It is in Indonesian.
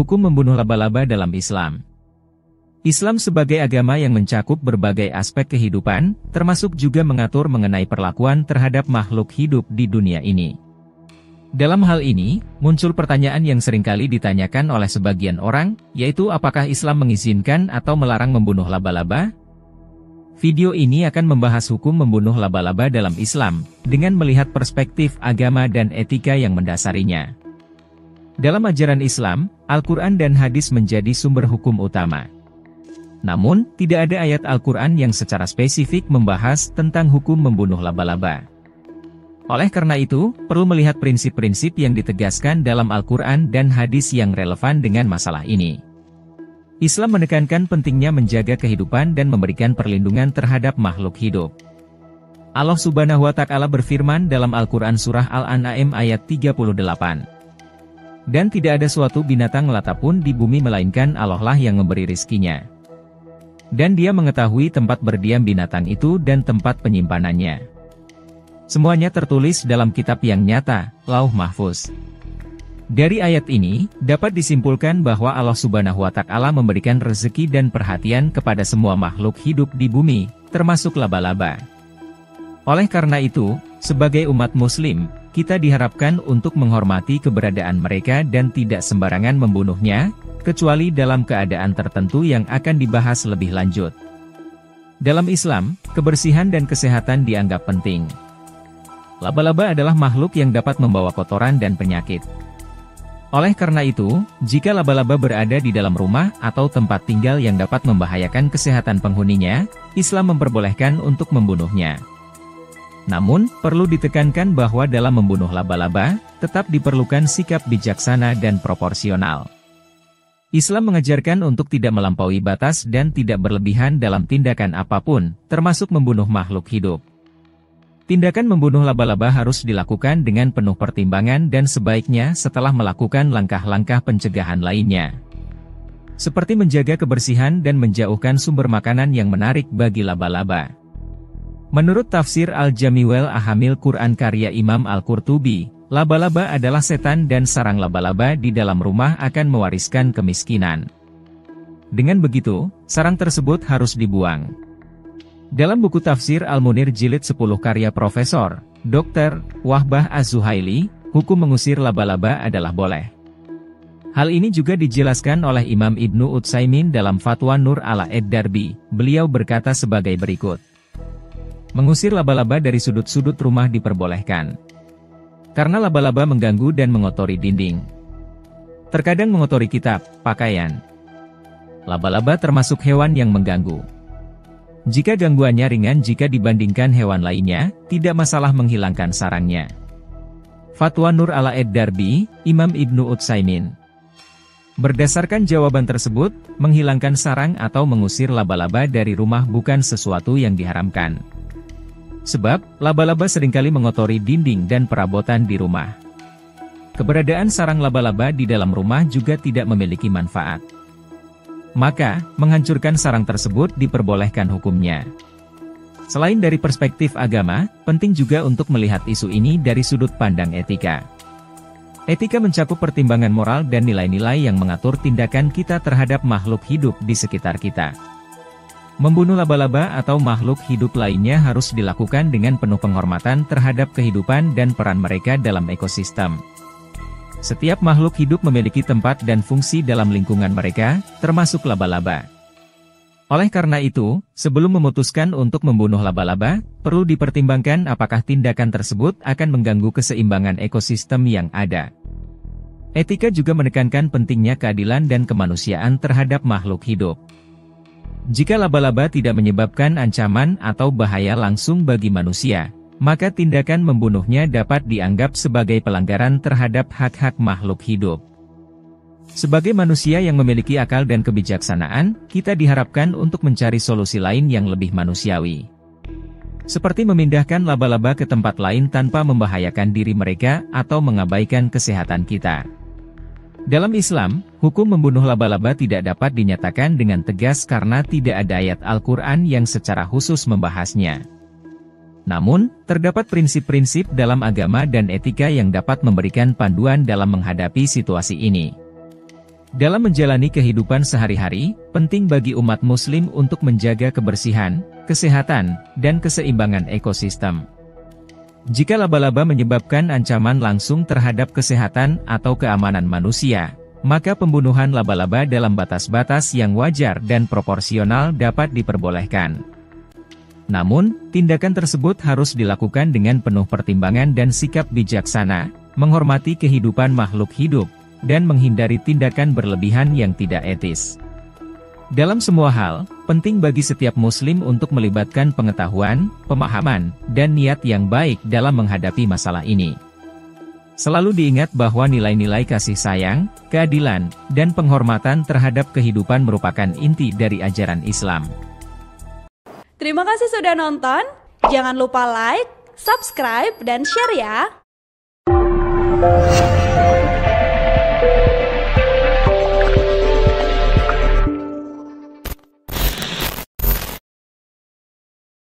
Hukum membunuh laba-laba dalam Islam. Islam sebagai agama yang mencakup berbagai aspek kehidupan, termasuk juga mengatur mengenai perlakuan terhadap makhluk hidup di dunia ini. Dalam hal ini, muncul pertanyaan yang seringkali ditanyakan oleh sebagian orang, yaitu apakah Islam mengizinkan atau melarang membunuh laba-laba? Video ini akan membahas hukum membunuh laba-laba dalam Islam, dengan melihat perspektif agama dan etika yang mendasarinya. Dalam ajaran Islam, Al-Quran dan hadis menjadi sumber hukum utama. Namun, tidak ada ayat Al-Quran yang secara spesifik membahas tentang hukum membunuh laba-laba. Oleh karena itu, perlu melihat prinsip-prinsip yang ditegaskan dalam Al-Quran dan hadis yang relevan dengan masalah ini. Islam menekankan pentingnya menjaga kehidupan dan memberikan perlindungan terhadap makhluk hidup. Allah Subhanahu wa Ta'ala berfirman dalam Al-Quran Surah Al-An'am ayat 38. Dan tidak ada suatu binatang melata pun di bumi melainkan Allah lah yang memberi rizkinya. Dan Dia mengetahui tempat berdiam binatang itu dan tempat penyimpanannya. Semuanya tertulis dalam kitab yang nyata, Lauh Mahfuz. Dari ayat ini, dapat disimpulkan bahwa Allah Subhanahu wa Ta'ala memberikan rezeki dan perhatian kepada semua makhluk hidup di bumi, termasuk laba-laba. Oleh karena itu, sebagai umat Muslim, kita diharapkan untuk menghormati keberadaan mereka dan tidak sembarangan membunuhnya, kecuali dalam keadaan tertentu yang akan dibahas lebih lanjut. Dalam Islam, kebersihan dan kesehatan dianggap penting. Laba-laba adalah makhluk yang dapat membawa kotoran dan penyakit. Oleh karena itu, jika laba-laba berada di dalam rumah atau tempat tinggal yang dapat membahayakan kesehatan penghuninya, Islam memperbolehkan untuk membunuhnya. Namun, perlu ditekankan bahwa dalam membunuh laba-laba, tetap diperlukan sikap bijaksana dan proporsional. Islam mengajarkan untuk tidak melampaui batas dan tidak berlebihan dalam tindakan apapun, termasuk membunuh makhluk hidup. Tindakan membunuh laba-laba harus dilakukan dengan penuh pertimbangan dan sebaiknya setelah melakukan langkah-langkah pencegahan lainnya. Seperti menjaga kebersihan dan menjauhkan sumber makanan yang menarik bagi laba-laba. Menurut tafsir Al-Jami'ul Ahamil Quran karya Imam Al-Qurtubi, laba-laba adalah setan dan sarang laba-laba di dalam rumah akan mewariskan kemiskinan. Dengan begitu, sarang tersebut harus dibuang. Dalam buku tafsir Al-Munir Jilid 10 karya Profesor, Dr. Wahbah Az-Zuhaili, hukum mengusir laba-laba adalah boleh. Hal ini juga dijelaskan oleh Imam Ibnu Utsaimin dalam Fatwa Nur ala Ed-Darbi. Beliau berkata sebagai berikut. Mengusir laba-laba dari sudut-sudut rumah diperbolehkan. Karena laba-laba mengganggu dan mengotori dinding. Terkadang mengotori kitab, pakaian. Laba-laba termasuk hewan yang mengganggu. Jika gangguannya ringan jika dibandingkan hewan lainnya, tidak masalah menghilangkan sarangnya. Fatwa Nur ala Ed-Darbi, Imam Ibnu Utsaimin. Berdasarkan jawaban tersebut, menghilangkan sarang atau mengusir laba-laba dari rumah bukan sesuatu yang diharamkan. Sebab, laba-laba seringkali mengotori dinding dan perabotan di rumah. Keberadaan sarang laba-laba di dalam rumah juga tidak memiliki manfaat. Maka, menghancurkan sarang tersebut diperbolehkan hukumnya. Selain dari perspektif agama, penting juga untuk melihat isu ini dari sudut pandang etika. Etika mencakup pertimbangan moral dan nilai-nilai yang mengatur tindakan kita terhadap makhluk hidup di sekitar kita. Membunuh laba-laba atau makhluk hidup lainnya harus dilakukan dengan penuh penghormatan terhadap kehidupan dan peran mereka dalam ekosistem. Setiap makhluk hidup memiliki tempat dan fungsi dalam lingkungan mereka, termasuk laba-laba. Oleh karena itu, sebelum memutuskan untuk membunuh laba-laba, perlu dipertimbangkan apakah tindakan tersebut akan mengganggu keseimbangan ekosistem yang ada. Etika juga menekankan pentingnya keadilan dan kemanusiaan terhadap makhluk hidup. Jika laba-laba tidak menyebabkan ancaman atau bahaya langsung bagi manusia, maka tindakan membunuhnya dapat dianggap sebagai pelanggaran terhadap hak-hak makhluk hidup. Sebagai manusia yang memiliki akal dan kebijaksanaan, kita diharapkan untuk mencari solusi lain yang lebih manusiawi. Seperti memindahkan laba-laba ke tempat lain tanpa membahayakan diri mereka atau mengabaikan kesehatan kita. Dalam Islam, hukum membunuh laba-laba tidak dapat dinyatakan dengan tegas karena tidak ada ayat Al-Quran yang secara khusus membahasnya. Namun, terdapat prinsip-prinsip dalam agama dan etika yang dapat memberikan panduan dalam menghadapi situasi ini. Dalam menjalani kehidupan sehari-hari, penting bagi umat muslim untuk menjaga kebersihan, kesehatan, dan keseimbangan ekosistem. Jika laba-laba menyebabkan ancaman langsung terhadap kesehatan atau keamanan manusia, maka pembunuhan laba-laba dalam batas-batas yang wajar dan proporsional dapat diperbolehkan. Namun, tindakan tersebut harus dilakukan dengan penuh pertimbangan dan sikap bijaksana, menghormati kehidupan makhluk hidup, dan menghindari tindakan berlebihan yang tidak etis. Dalam semua hal, penting bagi setiap muslim untuk melibatkan pengetahuan, pemahaman, dan niat yang baik dalam menghadapi masalah ini. Selalu diingat bahwa nilai-nilai kasih sayang, keadilan, dan penghormatan terhadap kehidupan merupakan inti dari ajaran Islam. Terima kasih sudah nonton, jangan lupa like, subscribe, dan share ya!